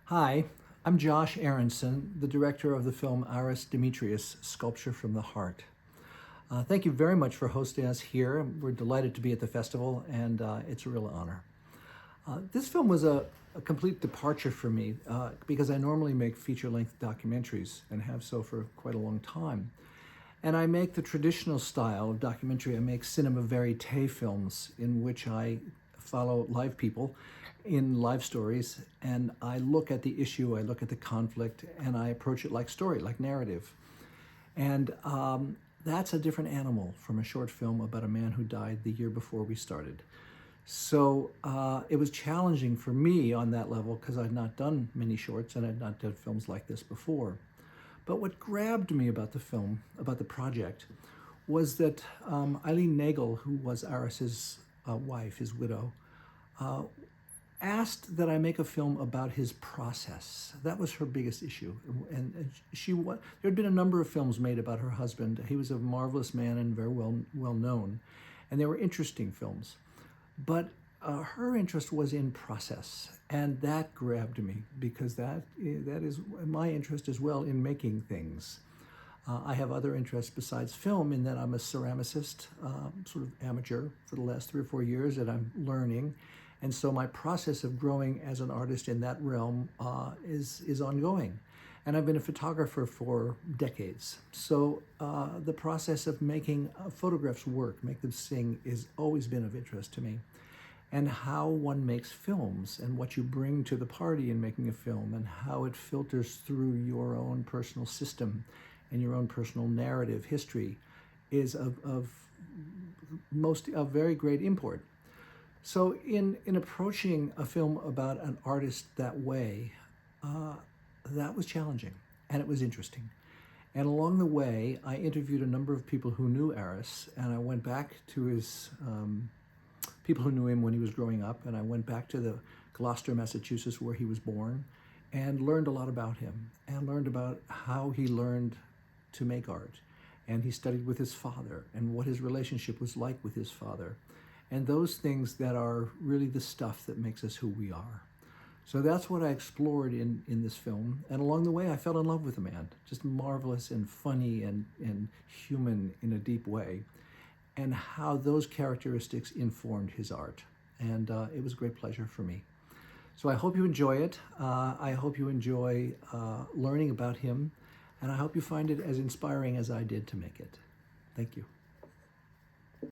Hi, I'm Josh Aronson, the director of the film Aris Demetrios, Sculpture from the Heart. Thank you very much for hosting us here. We're delighted to be at the festival, and it's a real honor. This film was a complete departure for me because I normally make feature-length documentaries and have so for quite a long time. And I make the traditional style of documentary. I make cinema verite films in which I follow live people in live stories, and I look at the issue, I look at the conflict, and I approach it like story, like narrative. And that's a different animal from a short film about a man who died the year before we started. So it was challenging for me on that level because I'd not done many shorts and I'd not done films like this before. But what grabbed me about the film, about the project, was that Eileen Nagel, who was Aris's wife, his widow, asked that I make a film about his process. That was her biggest issue. And there had been a number of films made about her husband. He was a marvelous man and very well known. And they were interesting films. But her interest was in process. And that grabbed me because that is my interest as well in making things. I have other interests besides film in that I'm a ceramicist, sort of amateur for the last 3 or 4 years, and I'm learning. And so my process of growing as an artist in that realm is ongoing. And I've been a photographer for decades. So the process of making photographs work, make them sing, has always been of interest to me. And how one makes films and what you bring to the party in making a film and how it filters through your own personal system and your own personal narrative history is of very great import. So in approaching a film about an artist that way, that was challenging and it was interesting. And along the way, I interviewed a number of people who knew Aris, and I went back to his people who knew him when he was growing up, and I went back to the Gloucester, Massachusetts, where he was born, and learned a lot about him, and learned about how he learned to make art. And he studied with his father, and what his relationship was like with his father. And those things that are really the stuff that makes us who we are. So that's what I explored in this film. And along the way, I fell in love with the man. Just marvelous and funny and human in a deep way. And how those characteristics informed his art. And it was a great pleasure for me. So I hope you enjoy it. I hope you enjoy learning about him. And I hope you find it as inspiring as I did to make it. Thank you.